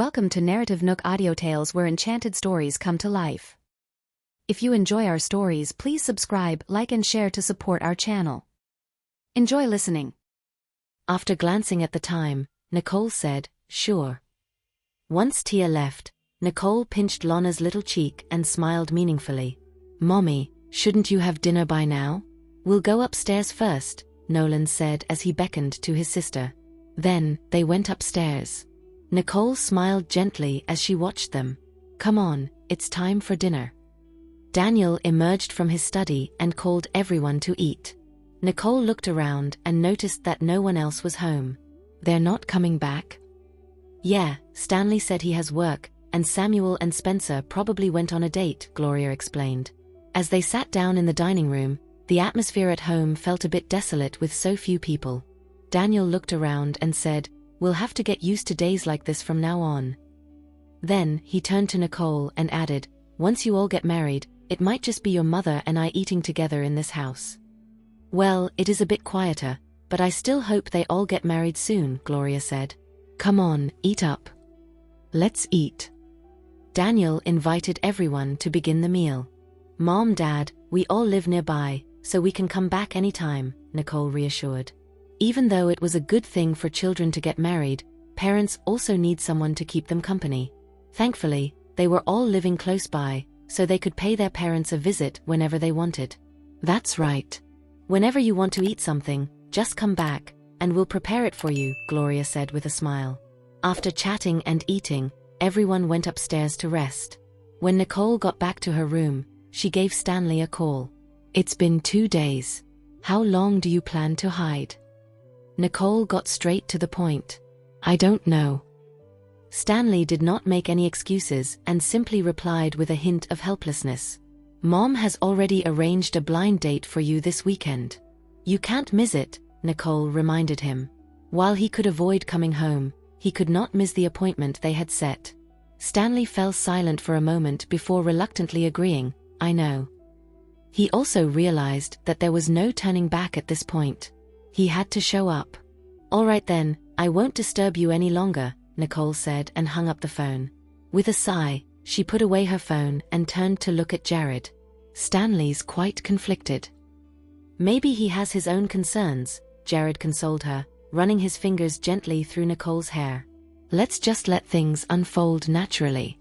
Welcome to NarrativeNook audio tales where enchanted stories come to life. If you enjoy our stories, please subscribe, like and share to support our channel. Enjoy listening. After glancing at the time, Nicole said, "Sure." Once Tia left, Nicole pinched Lona's little cheek and smiled meaningfully. "Mommy, shouldn't you have dinner by now? We'll go upstairs first," Nolan said as he beckoned to his sister. Then, they went upstairs. Nicole smiled gently as she watched them. "Come on, it's time for dinner." Daniel emerged from his study and called everyone to eat. Nicole looked around and noticed that no one else was home. "They're not coming back?" "Yeah, Stanley said he has work, and Samuel and Spencer probably went on a date," Gloria explained. As they sat down in the dining room, the atmosphere at home felt a bit desolate with so few people. Daniel looked around and said, "We'll have to get used to days like this from now on." Then, he turned to Nicole and added, "Once you all get married, it might just be your mother and I eating together in this house." "Well, it is a bit quieter, but I still hope they all get married soon," Gloria said. "Come on, eat up." "Let's eat." Daniel invited everyone to begin the meal. "Mom, Dad, we all live nearby, so we can come back anytime," Nicole reassured. Even though it was a good thing for children to get married, parents also need someone to keep them company. Thankfully, they were all living close by, so they could pay their parents a visit whenever they wanted. "That's right. Whenever you want to eat something, just come back, and we'll prepare it for you," Gloria said with a smile. After chatting and eating, everyone went upstairs to rest. When Nicole got back to her room, she gave Stanley a call. "It's been 2 days. How long do you plan to hide?" Nicole got straight to the point. "I don't know." Stanley did not make any excuses and simply replied with a hint of helplessness. "Mom has already arranged a blind date for you this weekend. You can't miss it," Nicole reminded him. While he could avoid coming home, he could not miss the appointment they had set. Stanley fell silent for a moment before reluctantly agreeing, "I know." He also realized that there was no turning back at this point. He had to show up. "All right then, I won't disturb you any longer," Nicole said and hung up the phone. With a sigh, she put away her phone and turned to look at Jared. "Stanley's quite conflicted." "Maybe he has his own concerns," Jared consoled her, running his fingers gently through Nicole's hair. "Let's just let things unfold naturally."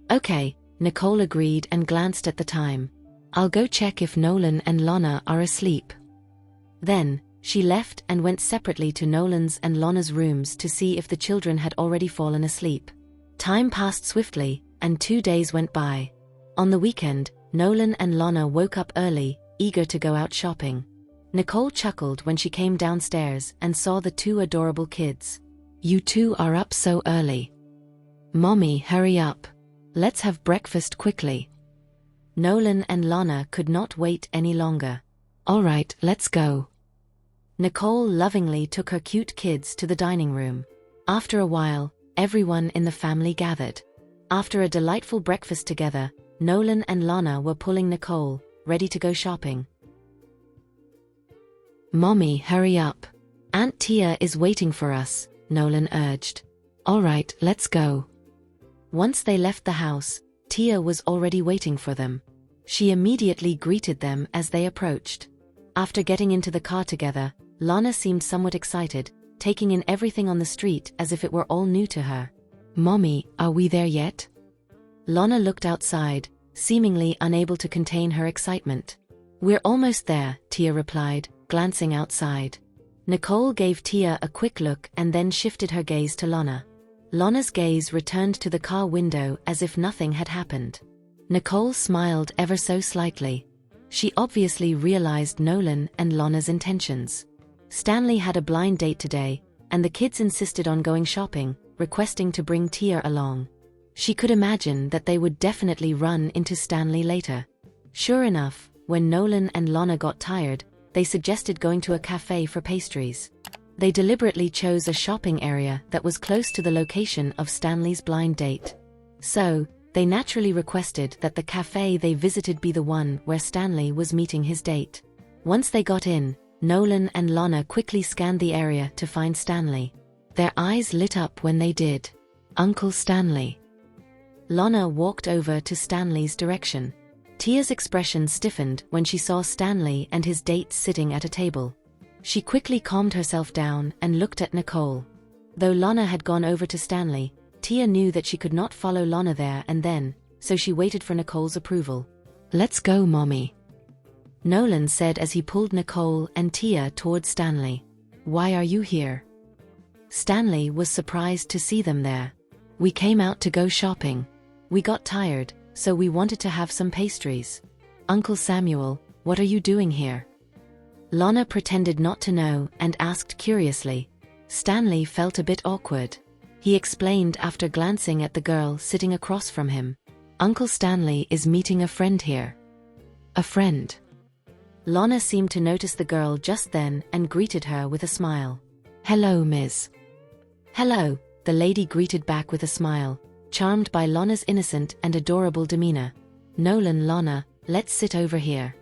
"Okay," Nicole agreed and glanced at the time. "I'll go check if Nolan and Lana are asleep." Then, she left and went separately to Nolan's and Lana's rooms to see if the children had already fallen asleep. Time passed swiftly, and 2 days went by. On the weekend, Nolan and Lana woke up early, eager to go out shopping. Nicole chuckled when she came downstairs and saw the 2 adorable kids. "You 2 are up so early." "Mommy, hurry up. Let's have breakfast quickly." Nolan and Lana could not wait any longer. "All right, let's go." Nicole lovingly took her cute kids to the dining room. After a while, everyone in the family gathered. After a delightful breakfast together, Nolan and Lana were pulling Nicole, ready to go shopping. "Mommy, hurry up. Aunt Tia is waiting for us," Nolan urged. "All right, let's go." Once they left the house, Tia was already waiting for them. She immediately greeted them as they approached. After getting into the car together, Lana seemed somewhat excited, taking in everything on the street as if it were all new to her. "Mommy, are we there yet?" Lana looked outside, seemingly unable to contain her excitement. "We're almost there," Tia replied, glancing outside. Nicole gave Tia a quick look and then shifted her gaze to Lana. Lana's gaze returned to the car window as if nothing had happened. Nicole smiled ever so slightly. She obviously realized Nolan and Lana's intentions. Stanley had a blind date today, and the kids insisted on going shopping, requesting to bring Tia along. She could imagine that they would definitely run into Stanley later. Sure enough, when Nolan and Lana got tired, they suggested going to a cafe for pastries. They deliberately chose a shopping area that was close to the location of Stanley's blind date. So, they naturally requested that the cafe they visited be the one where Stanley was meeting his date. Once they got in, Nolan and Lana quickly scanned the area to find Stanley. Their eyes lit up when they did. Uncle Stanley. Lana walked over to Stanley's direction. Tia's expression stiffened when she saw Stanley and his date sitting at a table. She quickly calmed herself down and looked at Nicole. Though Lana had gone over to Stanley, Tia knew that she could not follow Lana there and then, so she waited for Nicole's approval. "Let's go, Mommy," Nolan said as he pulled Nicole and Tia towards Stanley. "Why are you here?" Stanley was surprised to see them there. "We came out to go shopping. We got tired, so we wanted to have some pastries." "Uncle Samuel, what are you doing here?" Lana pretended not to know and asked curiously. Stanley felt a bit awkward. He explained after glancing at the girl sitting across from him. "Uncle Stanley is meeting a friend here." "A friend?" Lana seemed to notice the girl just then and greeted her with a smile. "Hello, Ms. "Hello," the lady greeted back with a smile, charmed by Lana's innocent and adorable demeanor. "Nolan, Lana, let's sit over here."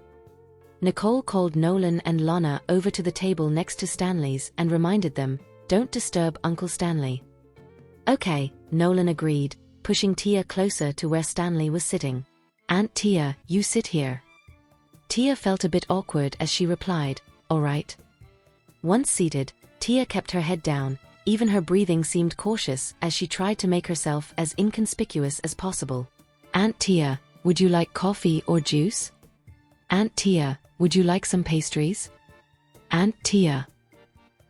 Nicole called Nolan and Lana over to the table next to Stanley's and reminded them, "Don't disturb Uncle Stanley." "Okay," Nolan agreed, pushing Tia closer to where Stanley was sitting. "Aunt Tia, you sit here." Tia felt a bit awkward as she replied, "All right." Once seated, Tia kept her head down. Even her breathing seemed cautious as she tried to make herself as inconspicuous as possible. "Aunt Tia, would you like coffee or juice?" "Aunt Tia, would you like some pastries?" "Aunt Tia."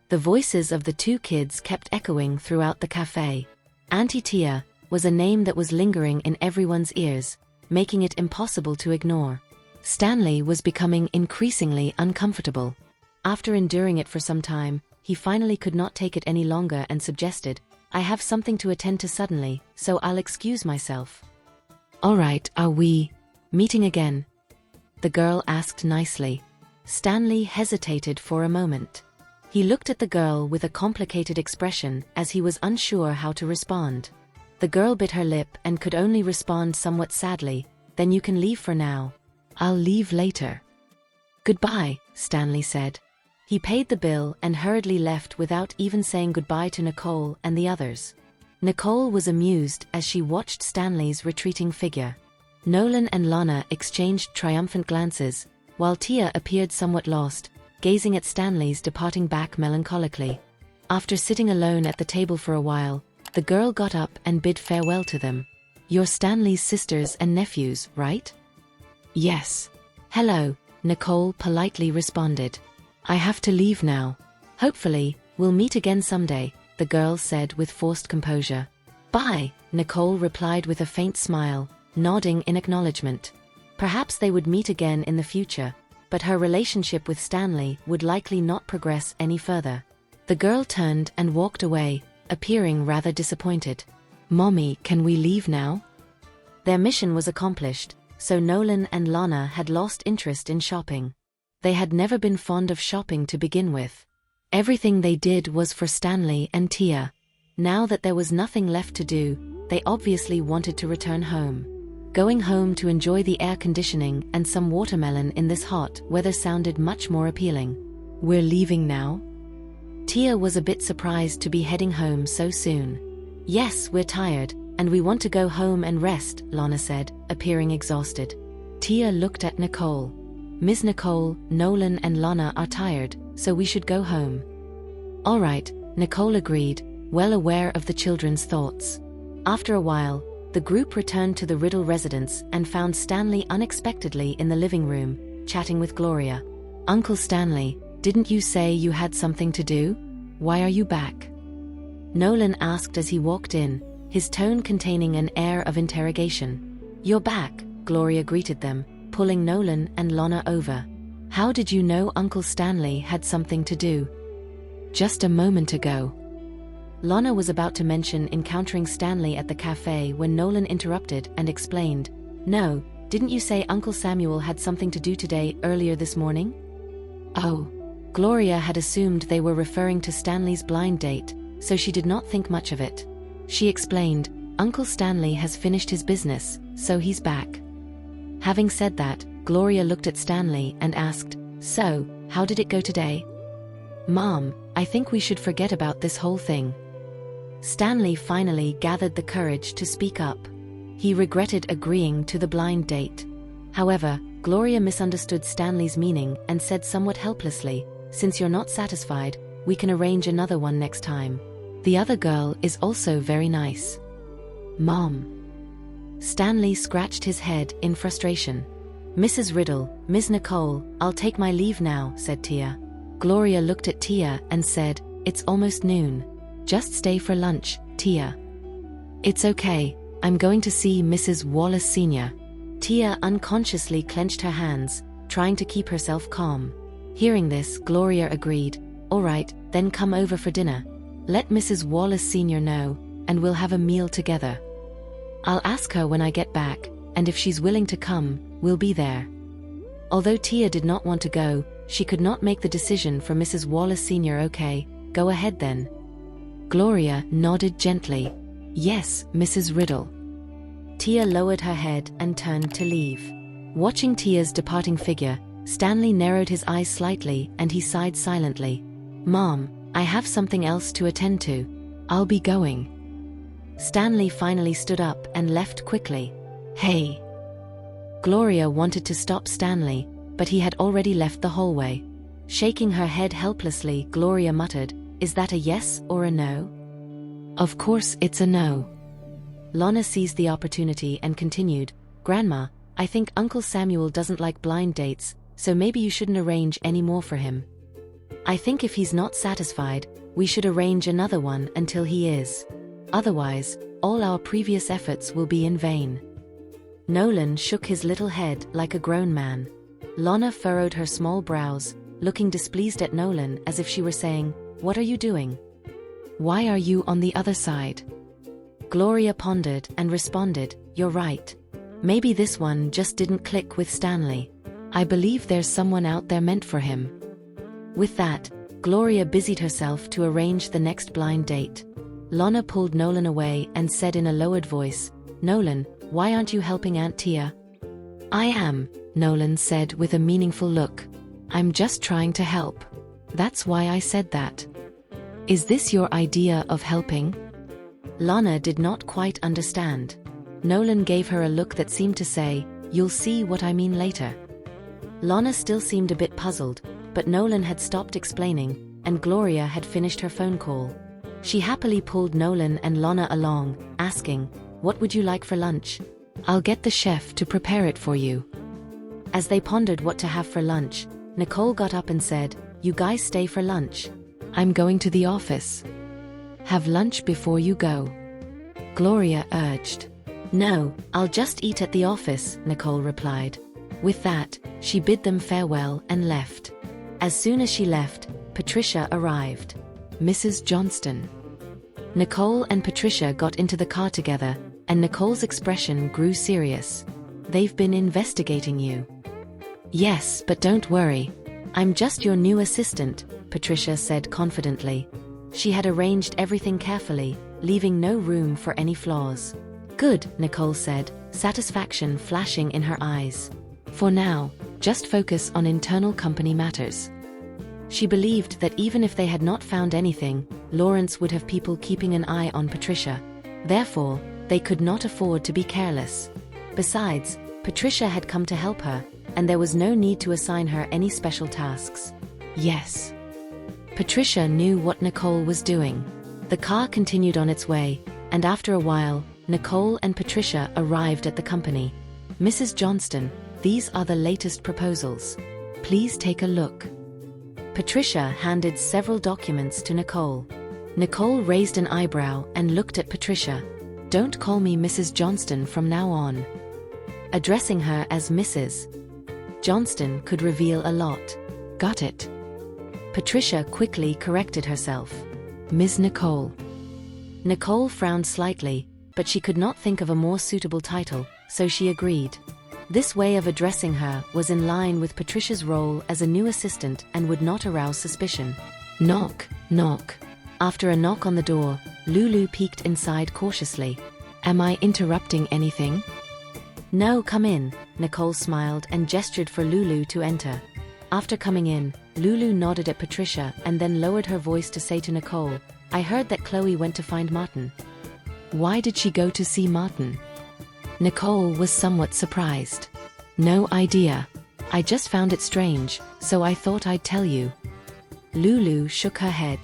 The voices of the two kids kept echoing throughout the cafe. Auntie Tia was a name that was lingering in everyone's ears, making it impossible to ignore. Stanley was becoming increasingly uncomfortable. After enduring it for some time, he finally could not take it any longer and suggested, "I have something to attend to suddenly, so I'll excuse myself." "All right, are we meeting again?" the girl asked nicely. Stanley hesitated for a moment. He looked at the girl with a complicated expression as he was unsure how to respond. The girl bit her lip and could only respond somewhat sadly, "Then you can leave for now." "I'll leave later." "Goodbye," Stanley said. He paid the bill and hurriedly left without even saying goodbye to Nicole and the others. Nicole was amused as she watched Stanley's retreating figure. Nolan and Lana exchanged triumphant glances, while Tia appeared somewhat lost, gazing at Stanley's departing back melancholically. After sitting alone at the table for a while, the girl got up and bid farewell to them. "You're Stanley's sisters and nephews, right?" "Yes." "Hello," Nicole politely responded. "I have to leave now. Hopefully, we'll meet again someday," the girl said with forced composure. "Bye," Nicole replied with a faint smile, nodding in acknowledgement. Perhaps they would meet again in the future, but her relationship with Stanley would likely not progress any further. The girl turned and walked away, appearing rather disappointed. "Mommy, can we leave now?" Their mission was accomplished, so Nolan and Lana had lost interest in shopping. They had never been fond of shopping to begin with. Everything they did was for Stanley and Tia. Now that there was nothing left to do, they obviously wanted to return home. Going home to enjoy the air conditioning and some watermelon in this hot weather sounded much more appealing. "We're leaving now?" Tia was a bit surprised to be heading home so soon. "Yes, we're tired, and we want to go home and rest," Lana said, appearing exhausted. Tia looked at Nicole. "Ms. Nicole, Nolan and Lana are tired, so we should go home." "All right," Nicole agreed, well aware of the children's thoughts. After a while, the group returned to the Riddle residence and found Stanley unexpectedly in the living room, chatting with Gloria. "Uncle Stanley, didn't you say you had something to do? Why are you back?" Nolan asked as he walked in, his tone containing an air of interrogation. "You're back," Gloria greeted them, pulling Nolan and Lana over. "How did you know Uncle Stanley had something to do?" "Just a moment ago." Lana was about to mention encountering Stanley at the cafe when Nolan interrupted and explained, "No, didn't you say Uncle Samuel had something to do today earlier this morning?" Oh. Gloria had assumed they were referring to Stanley's blind date, so she did not think much of it. She explained, "Uncle Stanley has finished his business, so he's back." Having said that, Gloria looked at Stanley and asked, "So, how did it go today?" "Mom, I think we should forget about this whole thing." Stanley finally gathered the courage to speak up. He regretted agreeing to the blind date. However, Gloria misunderstood Stanley's meaning and said somewhat helplessly, "Since you're not satisfied, we can arrange another one next time. The other girl is also very nice." "Mom." Stanley scratched his head in frustration. "Mrs. Riddle, Ms. Nicole, I'll take my leave now," said Tia. Gloria looked at Tia and said, "It's almost noon. Just stay for lunch, Tia." "It's okay, I'm going to see Mrs. Wallace Sr." Tia unconsciously clenched her hands, trying to keep herself calm. Hearing this, Gloria agreed, "All right, then come over for dinner. Let Mrs. Wallace Sr. know, and we'll have a meal together. I'll ask her when I get back, and if she's willing to come, we'll be there." Although Tia did not want to go, she could not make the decision for Mrs. Wallace Sr. "Okay, go ahead then." Gloria nodded gently. "Yes, Mrs. Riddle." Tia lowered her head and turned to leave. Watching Tia's departing figure, Stanley narrowed his eyes slightly and he sighed silently. "Mom, I have something else to attend to. I'll be going." Stanley finally stood up and left quickly. "Hey." Gloria wanted to stop Stanley, but he had already left the hallway. Shaking her head helplessly, Gloria muttered, "Is that a yes or a no?" "Of course it's a no." Lana seized the opportunity and continued, "Grandma, I think Uncle Samuel doesn't like blind dates, so maybe you shouldn't arrange any more for him. I think if he's not satisfied, we should arrange another one until he is. Otherwise, all our previous efforts will be in vain." Nolan shook his little head like a grown man. Lana furrowed her small brows, looking displeased at Nolan as if she were saying, "What are you doing? Why are you on the other side?" Gloria pondered and responded, "You're right. Maybe this one just didn't click with Stanley. I believe there's someone out there meant for him." With that, Gloria busied herself to arrange the next blind date. Lana pulled Nolan away and said in a lowered voice, "Nolan, why aren't you helping Aunt Tia?" "I am," Nolan said with a meaningful look. "I'm just trying to help. That's why I said that." "Is this your idea of helping?" Lana did not quite understand. Nolan gave her a look that seemed to say, "You'll see what I mean later." Lana still seemed a bit puzzled, but Nolan had stopped explaining, and Gloria had finished her phone call. She happily pulled Nolan and Lana along, asking, "What would you like for lunch? I'll get the chef to prepare it for you." As they pondered what to have for lunch, Nicole got up and said, "You guys stay for lunch. I'm going to the office." "Have lunch before you go," Gloria urged. "No, I'll just eat at the office," Nicole replied. With that, she bid them farewell and left. As soon as she left, Patricia arrived. "Mrs. Johnston." Nicole and Patricia got into the car together, and Nicole's expression grew serious. "They've been investigating you." "Yes, but don't worry. I'm just your new assistant," Patricia said confidently. She had arranged everything carefully, leaving no room for any flaws. "Good," Nicole said, satisfaction flashing in her eyes. "For now, just focus on internal company matters." She believed that even if they had not found anything, Lawrence would have people keeping an eye on Patricia. Therefore, they could not afford to be careless. Besides, Patricia had come to help her, and there was no need to assign her any special tasks. Yes. Patricia knew what Nicole was doing. The car continued on its way, and after a while, Nicole and Patricia arrived at the company. "Mrs. Johnston, these are the latest proposals. Please take a look." Patricia handed several documents to Nicole. Nicole raised an eyebrow and looked at Patricia. "Don't call me Mrs. Johnston from now on." Addressing her as Mrs. Johnston could reveal a lot. "Got it." Patricia quickly corrected herself. "Ms. Nicole." Nicole frowned slightly, but she could not think of a more suitable title, so she agreed. This way of addressing her was in line with Patricia's role as a new assistant and would not arouse suspicion. Knock, knock. After a knock on the door, Lulu peeked inside cautiously. "Am I interrupting anything?" "No, come in," Nicole smiled and gestured for Lulu to enter. After coming in, Lulu nodded at Patricia and then lowered her voice to say to Nicole, I heard that Chloe went to find Martin. Why did she go to see Martin? Nicole was somewhat surprised. No idea. I just found it strange, so I thought I'd tell you. Lulu shook her head.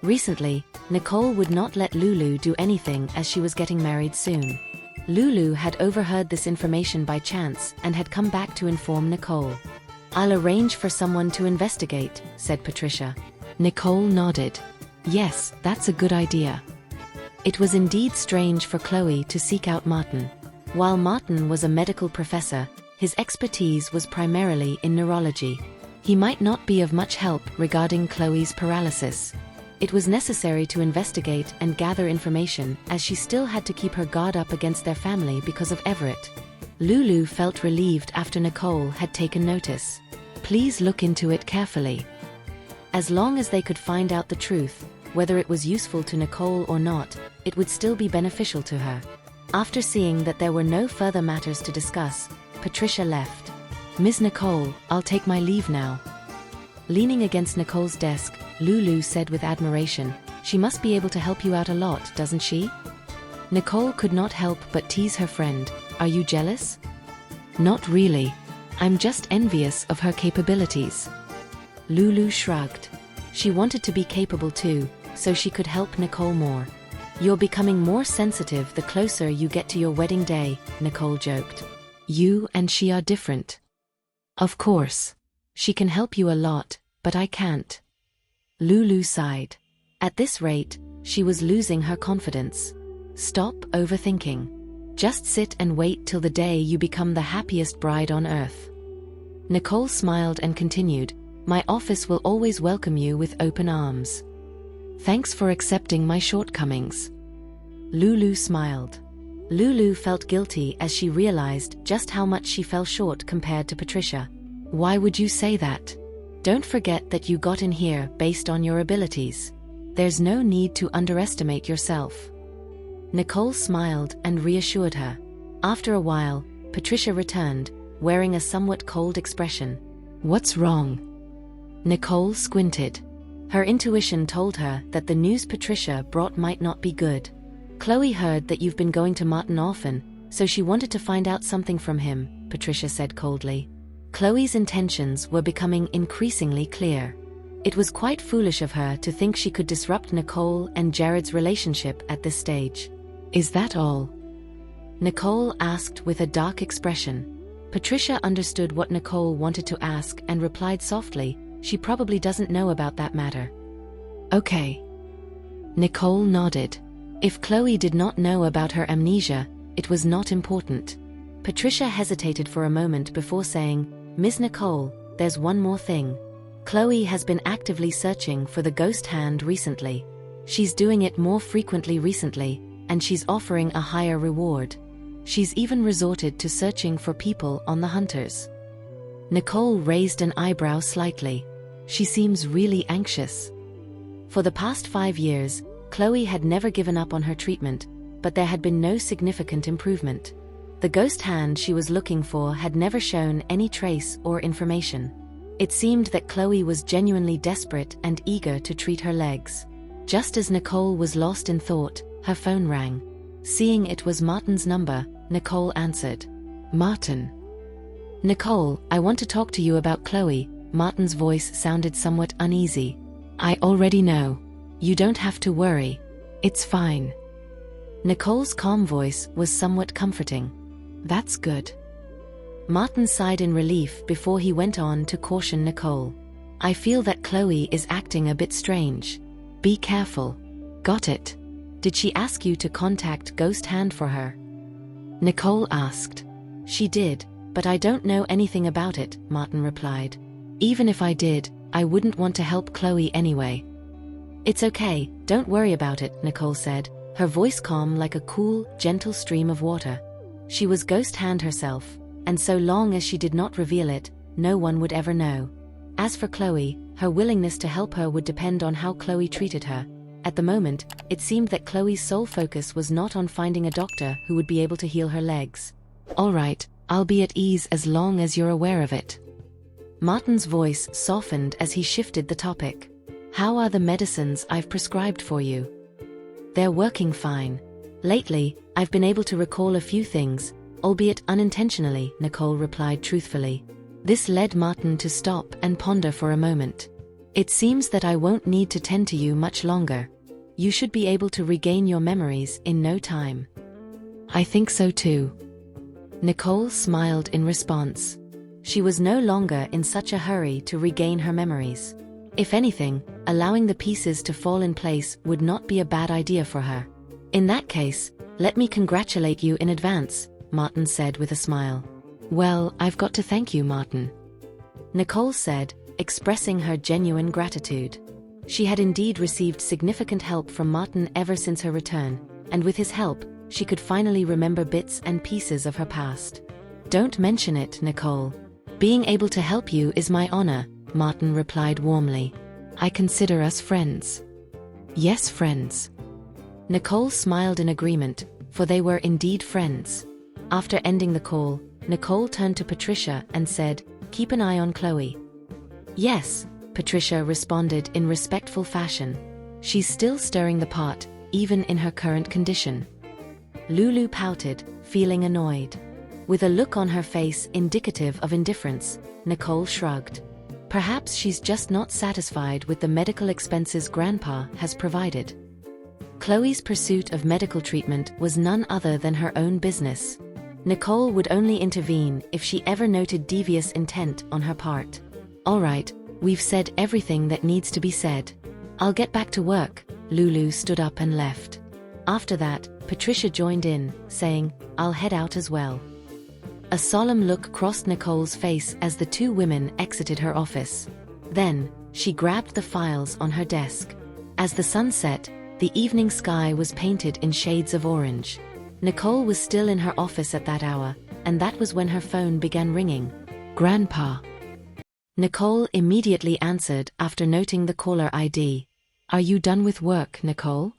Recently, Nicole would not let Lulu do anything as she was getting married soon. Lulu had overheard this information by chance and had come back to inform Nicole. I'll arrange for someone to investigate, said Patricia. Nicole nodded. Yes, that's a good idea. It was indeed strange for Chloe to seek out Martin. While Martin was a medical professor, his expertise was primarily in neurology. He might not be of much help regarding Chloe's paralysis. It was necessary to investigate and gather information as she still had to keep her guard up against their family because of Everett. Lulu felt relieved after Nicole had taken notice. Please look into it carefully. As long as they could find out the truth, whether it was useful to Nicole or not, it would still be beneficial to her. After seeing that there were no further matters to discuss, Patricia left. Ms. Nicole, I'll take my leave now. Leaning against Nicole's desk, Lulu said with admiration, she must be able to help you out a lot, doesn't she? Nicole could not help but tease her friend. Are you jealous? Not really. I'm just envious of her capabilities. Lulu shrugged. She wanted to be capable too, so she could help Nicole more. You're becoming more sensitive the closer you get to your wedding day, Nicole joked. You and she are different. Of course. She can help you a lot, but I can't. Lulu sighed. At this rate, she was losing her confidence. Stop overthinking. Just sit and wait till the day you become the happiest bride on earth. Nicole smiled and continued, my office will always welcome you with open arms. Thanks for accepting my shortcomings. Lulu smiled. Lulu felt guilty as she realized just how much she fell short compared to Patricia. Why would you say that? Don't forget that you got in here based on your abilities. There's no need to underestimate yourself. Nicole smiled and reassured her. After a while, Patricia returned, wearing a somewhat cold expression. What's wrong? Nicole squinted. Her intuition told her that the news Patricia brought might not be good. Chloe heard that you've been going to Martin often, so she wanted to find out something from him, Patricia said coldly. Chloe's intentions were becoming increasingly clear. It was quite foolish of her to think she could disrupt Nicole and Jared's relationship at this stage. Is that all? Nicole asked with a dark expression. Patricia understood what Nicole wanted to ask and replied softly, she probably doesn't know about that matter. Okay. Nicole nodded. If Chloe did not know about her amnesia, it was not important. Patricia hesitated for a moment before saying, Ms. Nicole, there's one more thing. Chloe has been actively searching for the ghost hand recently. She's doing it more frequently recently, and she's offering a higher reward. She's even resorted to searching for people on the hunters. Nicole raised an eyebrow slightly. She seems really anxious. For the past 5 years, Chloe had never given up on her treatment, but there had been no significant improvement. The ghost hand she was looking for had never shown any trace or information. It seemed that Chloe was genuinely desperate and eager to treat her legs. Just as Nicole was lost in thought, her phone rang. Seeing it was Martin's number, Nicole answered. Martin. Nicole, I want to talk to you about Chloe. Martin's voice sounded somewhat uneasy. I already know. You don't have to worry. It's fine. Nicole's calm voice was somewhat comforting. That's good. Martin sighed in relief before he went on to caution Nicole. I feel that Chloe is acting a bit strange. Be careful. Got it. Did she ask you to contact Ghost Hand for her? Nicole asked. She did, but I don't know anything about it, Martin replied. Even if I did, I wouldn't want to help Chloe anyway. It's okay, don't worry about it, Nicole said, her voice calm like a cool, gentle stream of water. She was Ghost Hand herself, and so long as she did not reveal it, no one would ever know. As for Chloe, her willingness to help her would depend on how Chloe treated her. At the moment, it seemed that Chloe's sole focus was not on finding a doctor who would be able to heal her legs. All right, I'll be at ease as long as you're aware of it. Martin's voice softened as he shifted the topic. How are the medicines I've prescribed for you? They're working fine. Lately, I've been able to recall a few things, albeit unintentionally, Nicole replied truthfully. This led Martin to stop and ponder for a moment. It seems that I won't need to tend to you much longer. You should be able to regain your memories in no time. I think so too. Nicole smiled in response. She was no longer in such a hurry to regain her memories. If anything, allowing the pieces to fall in place would not be a bad idea for her. In that case, let me congratulate you in advance, Martin said with a smile. Well, I've got to thank you, Martin, Nicole said, expressing her genuine gratitude. She had indeed received significant help from Martin ever since her return, and with his help, she could finally remember bits and pieces of her past. Don't mention it, Nicole. Being able to help you is my honor, Martin replied warmly. I consider us friends. Yes, friends. Nicole smiled in agreement, for they were indeed friends. After ending the call, Nicole turned to Patricia and said, "Keep an eye on Chloe." Yes, Patricia responded in respectful fashion. She's still stirring the pot, even in her current condition. Lulu pouted, feeling annoyed. With a look on her face indicative of indifference, Nicole shrugged. Perhaps she's just not satisfied with the medical expenses Grandpa has provided. Chloe's pursuit of medical treatment was none other than her own business. Nicole would only intervene if she ever noted devious intent on her part. All right, we've said everything that needs to be said. I'll get back to work. Lulu stood up and left. After that, Patricia joined in, saying, I'll head out as well. A solemn look crossed Nicole's face as the two women exited her office. Then, she grabbed the files on her desk. As the sun set, the evening sky was painted in shades of orange. Nicole was still in her office at that hour, and that was when her phone began ringing. Grandpa. Nicole immediately answered after noting the caller ID. Are you done with work, Nicole?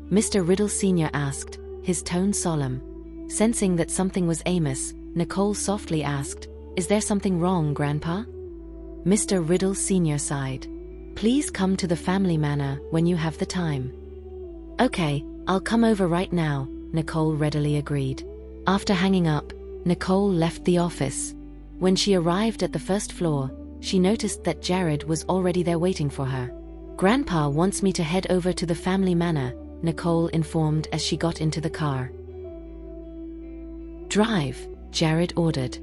Mr. Riddle Sr. asked, his tone solemn. Sensing that something was amiss, Nicole softly asked, Is there something wrong, Grandpa? Mr. Riddle Sr. sighed. Please come to the family manor when you have the time. Okay, I'll come over right now, Nicole readily agreed. After hanging up, Nicole left the office. When she arrived at the first floor, she noticed that Jared was already there waiting for her. Grandpa wants me to head over to the family manor, Nicole informed as she got into the car. Drive, Jared ordered.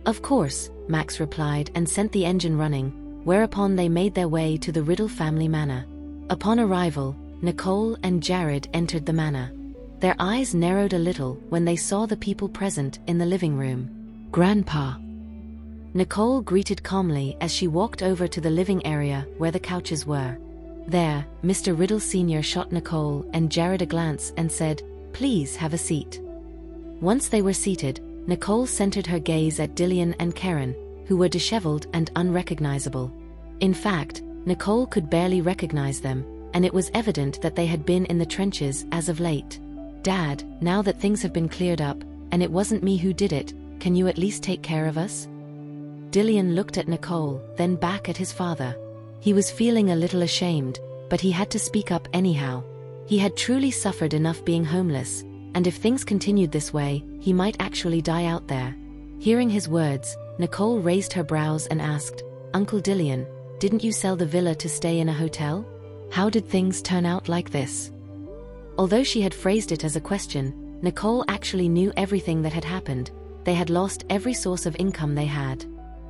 Of course, Max replied and sent the engine running, whereupon they made their way to the Riddle family manor. Upon arrival, Nicole and Jared entered the manor. Their eyes narrowed a little when they saw the people present in the living room. Grandpa. Nicole greeted calmly as she walked over to the living area where the couches were. There, Mr. Riddle Sr. shot Nicole and Jared a glance and said, Please have a seat. Once they were seated, Nicole centered her gaze at Dillian and Karen, who were disheveled and unrecognizable. In fact, Nicole could barely recognize them, and it was evident that they had been in the trenches as of late. Dad, now that things have been cleared up, and it wasn't me who did it, can you at least take care of us? Dillian looked at Nicole, then back at his father. He was feeling a little ashamed, but he had to speak up anyhow. He had truly suffered enough being homeless, and if things continued this way, he might actually die out there. Hearing his words, Nicole raised her brows and asked, Uncle Dillian, didn't you sell the villa to stay in a hotel? How did things turn out like this? Although she had phrased it as a question, Nicole actually knew everything that had happened. They had lost every source of income they had.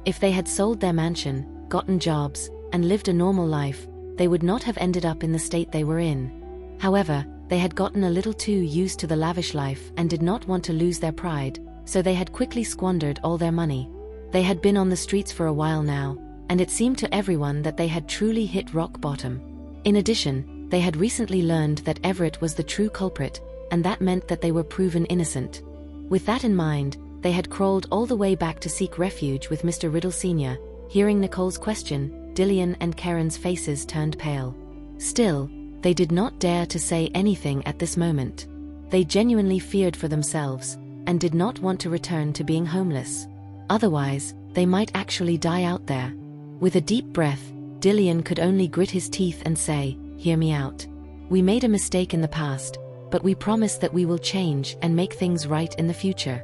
If they had sold their mansion, gotten jobs, and lived a normal life, they would not have ended up in the state they were in. However, they had gotten a little too used to the lavish life and did not want to lose their pride, so they had quickly squandered all their money. They had been on the streets for a while now, and it seemed to everyone that they had truly hit rock bottom. In addition, they had recently learned that Everett was the true culprit, and that meant that they were proven innocent. With that in mind, they had crawled all the way back to seek refuge with Mr. Riddle Sr. Hearing Nicole's question, Dillian and Karen's faces turned pale. Still, they did not dare to say anything at this moment. They genuinely feared for themselves, and did not want to return to being homeless. Otherwise, they might actually die out there. With a deep breath, Dillian could only grit his teeth and say, "Hear me out. We made a mistake in the past, but we promise that we will change and make things right in the future."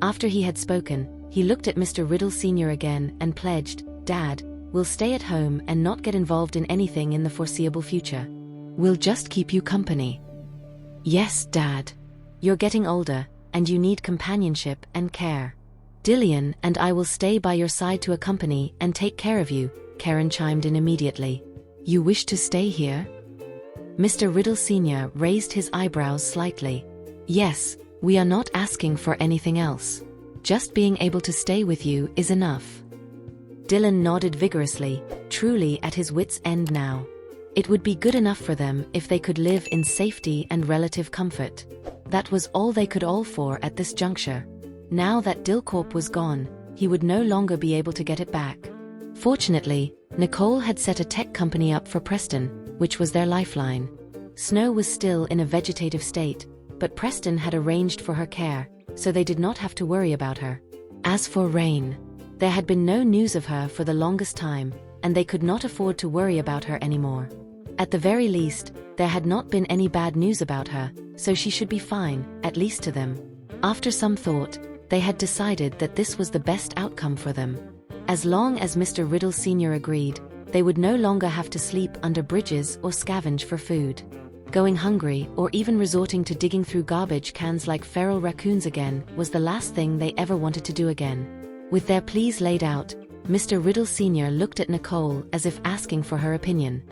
After he had spoken, he looked at Mr. Riddle Sr. again and pledged, "Dad, we'll stay at home and not get involved in anything in the foreseeable future. We'll just keep you company." "Yes, Dad. You're getting older, and you need companionship and care. Dillian and I will stay by your side to accompany and take care of you," Karen chimed in immediately. "You wish to stay here?" Mr. Riddle Sr. raised his eyebrows slightly. "Yes, we are not asking for anything else. Just being able to stay with you is enough." Dylan nodded vigorously, truly at his wits' end now. It would be good enough for them if they could live in safety and relative comfort. That was all they could all for at this juncture. Now that Dillcorp was gone, he would no longer be able to get it back. Fortunately, Nicole had set a tech company up for Preston, which was their lifeline. Snow was still in a vegetative state, but Preston had arranged for her care, so they did not have to worry about her. As for Rain, there had been no news of her for the longest time, and they could not afford to worry about her anymore. At the very least, there had not been any bad news about her, so she should be fine, at least to them. After some thought, they had decided that this was the best outcome for them. As long as Mr. Riddle Sr. agreed, they would no longer have to sleep under bridges or scavenge for food. Going hungry or even resorting to digging through garbage cans like feral raccoons again was the last thing they ever wanted to do again. With their pleas laid out, Mr. Riddle Sr. looked at Nicole as if asking for her opinion.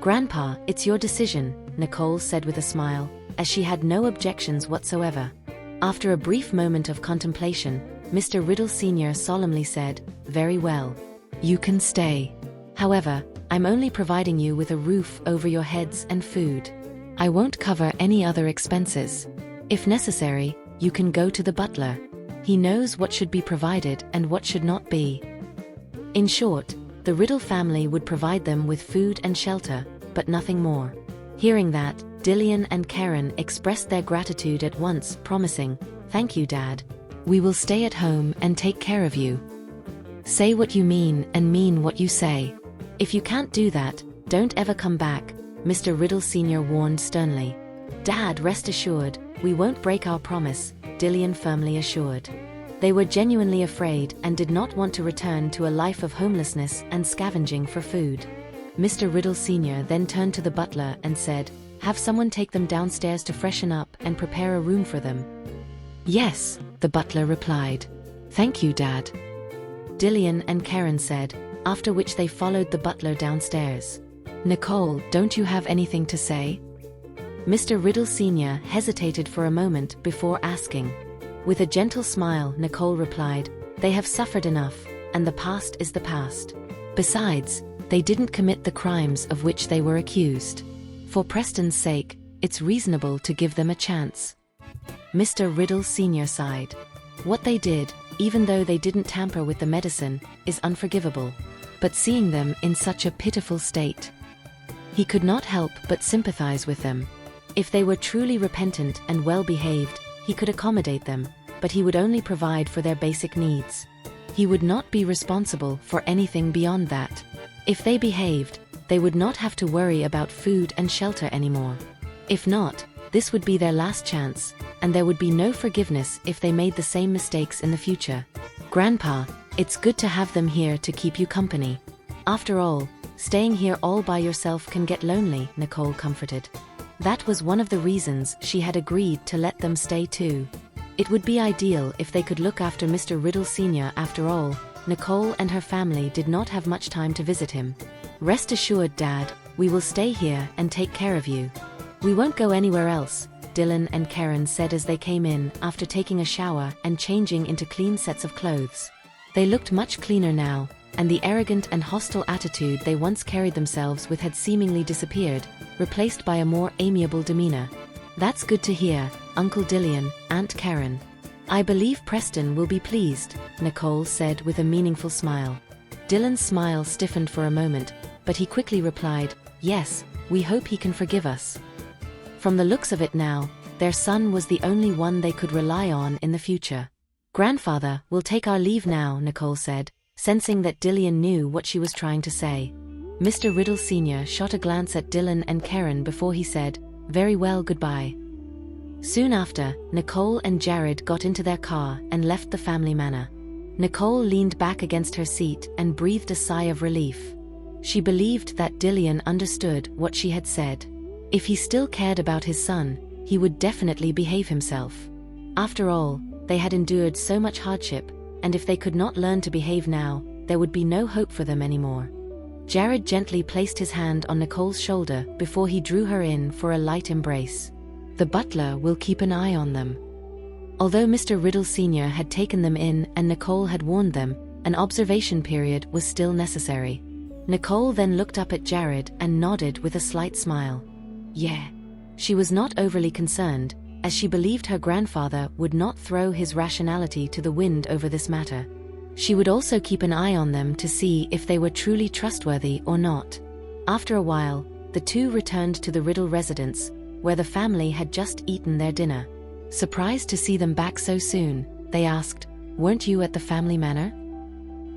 "Grandpa, it's your decision," Nicole said with a smile, as she had no objections whatsoever. After a brief moment of contemplation, Mr. Riddle Sr. solemnly said, "Very well. You can stay. However, I'm only providing you with a roof over your heads and food. I won't cover any other expenses. If necessary, you can go to the butler. He knows what should be provided and what should not be." In short, the Riddle family would provide them with food and shelter, but nothing more. Hearing that, Dillian and Karen expressed their gratitude at once, promising, "Thank you, Dad. We will stay at home and take care of you." "Say what you mean and mean what you say. If you can't do that, don't ever come back," Mr. Riddle Sr. warned sternly. "Dad, rest assured, we won't break our promise," Dillian firmly assured. They were genuinely afraid and did not want to return to a life of homelessness and scavenging for food. Mr. Riddle Sr. then turned to the butler and said, "Have someone take them downstairs to freshen up and prepare a room for them." "Yes," the butler replied. "Thank you, Dad," Dillian and Karen said, after which they followed the butler downstairs. "Nicole, don't you have anything to say?" Mr. Riddle Sr. hesitated for a moment before asking. With a gentle smile, Nicole replied, "They have suffered enough, and the past is the past. Besides, they didn't commit the crimes of which they were accused. For Preston's sake, it's reasonable to give them a chance." Mr. Riddle Sr. sighed. What they did, even though they didn't tamper with the medicine, is unforgivable. But seeing them in such a pitiful state, he could not help but sympathize with them. If they were truly repentant and well-behaved, he could accommodate them, but he would only provide for their basic needs. He would not be responsible for anything beyond that. If they behaved, they would not have to worry about food and shelter anymore. If not, this would be their last chance, and there would be no forgiveness if they made the same mistakes in the future. "Grandpa, it's good to have them here to keep you company. After all, staying here all by yourself can get lonely," Nicole comforted. That was one of the reasons she had agreed to let them stay too. It would be ideal if they could look after Mr. Riddle Sr. After all, Nicole and her family did not have much time to visit him. "Rest assured, Dad, we will stay here and take care of you. We won't go anywhere else," Dylan and Karen said as they came in after taking a shower and changing into clean sets of clothes. They looked much cleaner now, and the arrogant and hostile attitude they once carried themselves with had seemingly disappeared, replaced by a more amiable demeanor. "That's good to hear, Uncle Dillian, Aunt Karen. I believe Preston will be pleased," Nicole said with a meaningful smile. Dylan's smile stiffened for a moment, but he quickly replied, "Yes, we hope he can forgive us." From the looks of it now, their son was the only one they could rely on in the future. "Grandfather, we'll take our leave now," Nicole said, sensing that Dillian knew what she was trying to say. Mr. Riddle Sr. shot a glance at Dylan and Karen before he said, "Very well, goodbye." Soon after, Nicole and Jared got into their car and left the family manor. Nicole leaned back against her seat and breathed a sigh of relief. She believed that Dylan understood what she had said. If he still cared about his son, he would definitely behave himself. After all, they had endured so much hardship, and if they could not learn to behave now, there would be no hope for them anymore. Jared gently placed his hand on Nicole's shoulder before he drew her in for a light embrace. "The butler will keep an eye on them." Although Mr. Riddle Sr. had taken them in and Nicole had warned them, an observation period was still necessary. Nicole then looked up at Jared and nodded with a slight smile. Yeah. She was not overly concerned, as she believed her grandfather would not throw his rationality to the wind over this matter. She would also keep an eye on them to see if they were truly trustworthy or not. After a while, the two returned to the Riddle residence, where the family had just eaten their dinner. Surprised to see them back so soon, they asked, "Weren't you at the family manor?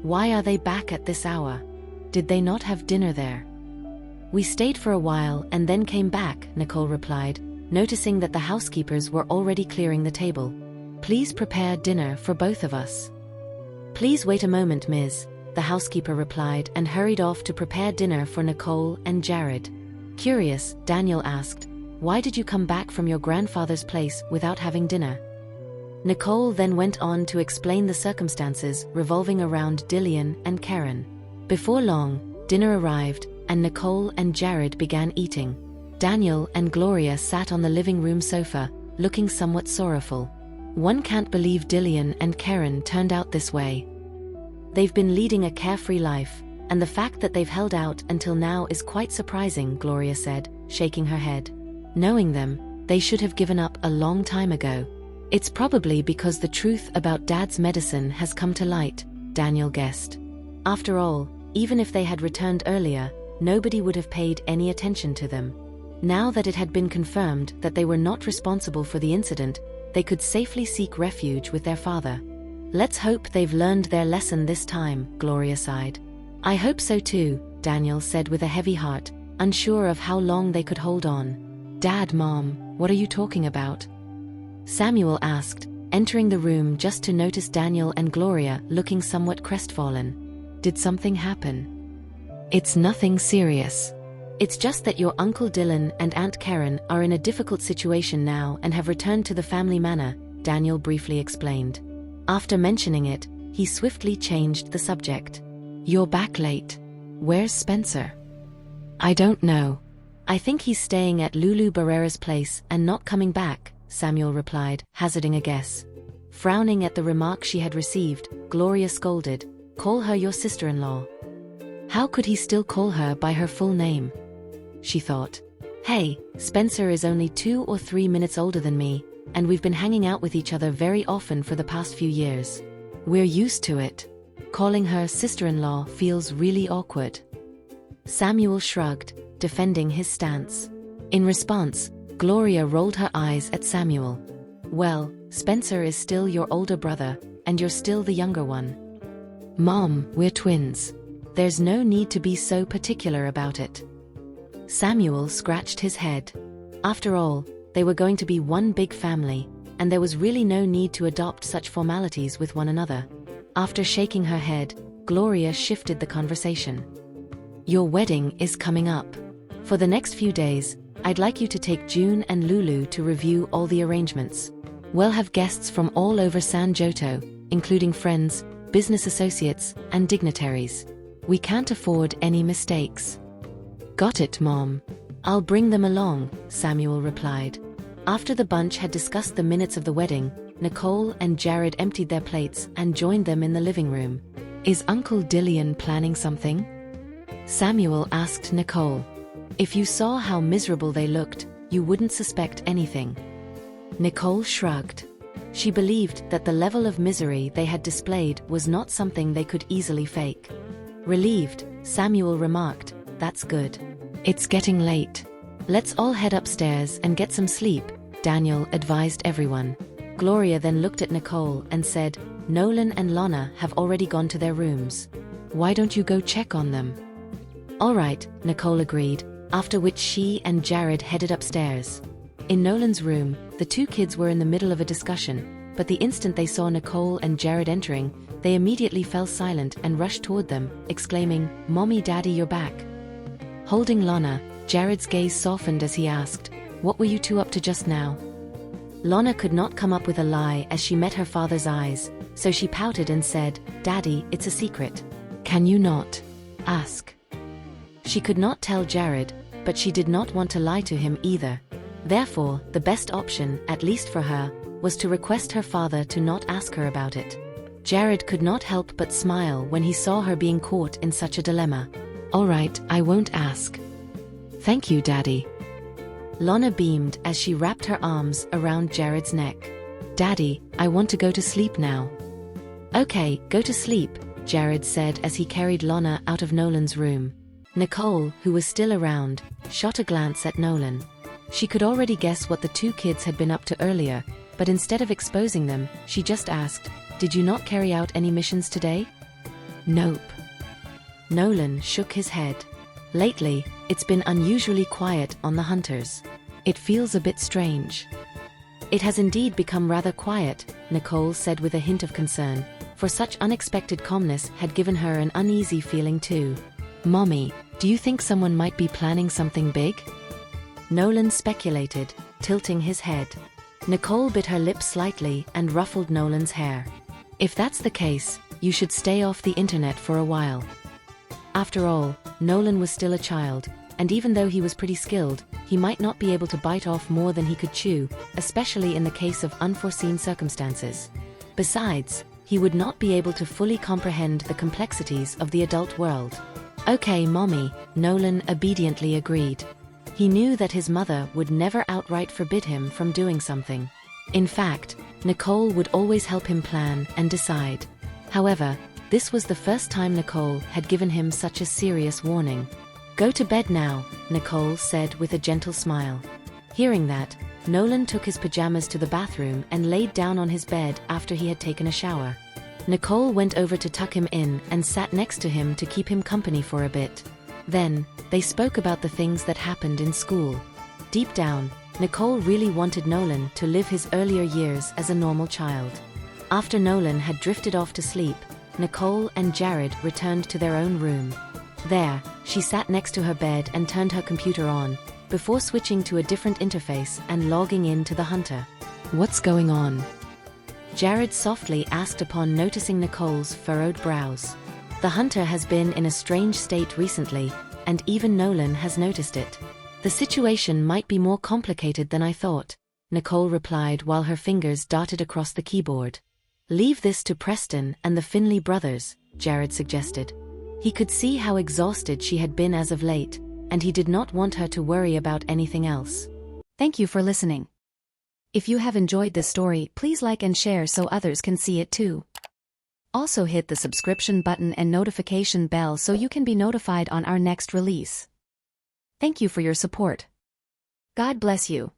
Why are they back at this hour? Did they not have dinner there?" "We stayed for a while and then came back," Nicole replied, noticing that the housekeepers were already clearing the table. "Please prepare dinner for both of us." "Please wait a moment, Ms." the housekeeper replied and hurried off to prepare dinner for Nicole and Jared. Curious, Daniel asked, "Why did you come back from your grandfather's place without having dinner?" Nicole then went on to explain the circumstances revolving around Dylan and Karen. Before long, dinner arrived, and Nicole and Jared began eating. Daniel and Gloria sat on the living room sofa, looking somewhat sorrowful. One can't believe Dylan and Karen turned out this way. They've been leading a carefree life, and the fact that they've held out until now is quite surprising, Gloria said, shaking her head. Knowing them, they should have given up a long time ago. It's probably because the truth about Dad's medicine has come to light, Daniel guessed. After all, even if they had returned earlier, nobody would have paid any attention to them. Now that it had been confirmed that they were not responsible for the incident, they could safely seek refuge with their father. "Let's hope they've learned their lesson this time," Gloria sighed. "I hope so too," Daniel said with a heavy heart, unsure of how long they could hold on. "Dad, Mom, what are you talking about?" Samuel asked, entering the room just to notice Daniel and Gloria looking somewhat crestfallen. "Did something happen?" "It's nothing serious. It's just that your Uncle Dylan and Aunt Karen are in a difficult situation now and have returned to the family manor," Daniel briefly explained. After mentioning it, he swiftly changed the subject. "You're back late. Where's Spencer?" "I don't know. I think he's staying at Lulu Barrera's place and not coming back," Samuel replied, hazarding a guess. Frowning at the remark she had received, Gloria scolded, "Call her your sister-in-law." How could he still call her by her full name? She thought. "Hey, Spencer is only 2 or 3 minutes older than me, and we've been hanging out with each other very often for the past few years. We're used to it. Calling her sister-in-law feels really awkward." Samuel shrugged, defending his stance. In response, Gloria rolled her eyes at Samuel. "Well, Spencer is still your older brother, and you're still the younger one. Mom, we're twins. There's no need to be so particular about it." Samuel scratched his head. After all, they were going to be one big family, and there was really no need to adopt such formalities with one another. After shaking her head, Gloria shifted the conversation. "Your wedding is coming up. For the next few days, I'd like you to take June and Lulu to review all the arrangements. We'll have guests from all over San Joto, including friends, business associates, and dignitaries. We can't afford any mistakes." "Got it, Mom. I'll bring them along," Samuel replied. After the bunch had discussed the minutes of the wedding, Nicole and Jared emptied their plates and joined them in the living room. "Is Uncle Dylan planning something?" Samuel asked Nicole. "If you saw how miserable they looked, you wouldn't suspect anything." Nicole shrugged. She believed that the level of misery they had displayed was not something they could easily fake. Relieved, Samuel remarked, "That's good. It's getting late. Let's all head upstairs and get some sleep," Daniel advised everyone. Gloria then looked at Nicole and said, "Nolan and Lana have already gone to their rooms. Why don't you go check on them?" All right, Nicole agreed, after which she and Jared headed upstairs. In Nolan's room, the two kids were in the middle of a discussion, but the instant they saw Nicole and Jared entering, they immediately fell silent and rushed toward them, exclaiming, "Mommy, Daddy, you're back." Holding Lana, Jared's gaze softened as he asked, "What were you two up to just now?" Lana could not come up with a lie as she met her father's eyes, so she pouted and said, "Daddy, it's a secret. Can you not ask?" She could not tell Jared, but she did not want to lie to him either. Therefore, the best option, at least for her, was to request her father to not ask her about it. Jared could not help but smile when he saw her being caught in such a dilemma. "All right, I won't ask." "Thank you, Daddy." Lana beamed as she wrapped her arms around Jared's neck. "Daddy, I want to go to sleep now." "Okay, go to sleep," Jared said as he carried Lana out of Nolan's room. Nicole, who was still around, shot a glance at Nolan. She could already guess what the two kids had been up to earlier, but instead of exposing them, she just asked, "Did you not carry out any missions today?" "Nope." Nolan shook his head. "Lately, it's been unusually quiet on the hunters. It feels a bit strange." "It has indeed become rather quiet," Nicole said with a hint of concern, for such unexpected calmness had given her an uneasy feeling too. "Mommy, do you think someone might be planning something big?" Nolan speculated, tilting his head. Nicole bit her lip slightly and ruffled Nolan's hair. "If that's the case, you should stay off the internet for a while." After all, Nolan was still a child, and even though he was pretty skilled, he might not be able to bite off more than he could chew, especially in the case of unforeseen circumstances. Besides, he would not be able to fully comprehend the complexities of the adult world. "Okay, Mommy," Nolan obediently agreed. He knew that his mother would never outright forbid him from doing something. In fact, Nicole would always help him plan and decide. However, this was the first time Nicole had given him such a serious warning. "Go to bed now," Nicole said with a gentle smile. Hearing that, Nolan took his pajamas to the bathroom and laid down on his bed after he had taken a shower. Nicole went over to tuck him in and sat next to him to keep him company for a bit. Then, they spoke about the things that happened in school. Deep down, Nicole really wanted Nolan to live his earlier years as a normal child. After Nolan had drifted off to sleep, Nicole and Jared returned to their own room. There, she sat next to her bed and turned her computer on, before switching to a different interface and logging in to the hunter. "What's going on?" Jared softly asked upon noticing Nicole's furrowed brows. "The hunter has been in a strange state recently, and even Nolan has noticed it. The situation might be more complicated than I thought," Nicole replied while her fingers darted across the keyboard. "Leave this to Preston and the Finley brothers," Jared suggested. He could see how exhausted she had been as of late, and he did not want her to worry about anything else. Thank you for listening. If you have enjoyed this story, please like and share so others can see it too. Also hit the subscription button and notification bell so you can be notified on our next release. Thank you for your support. God bless you.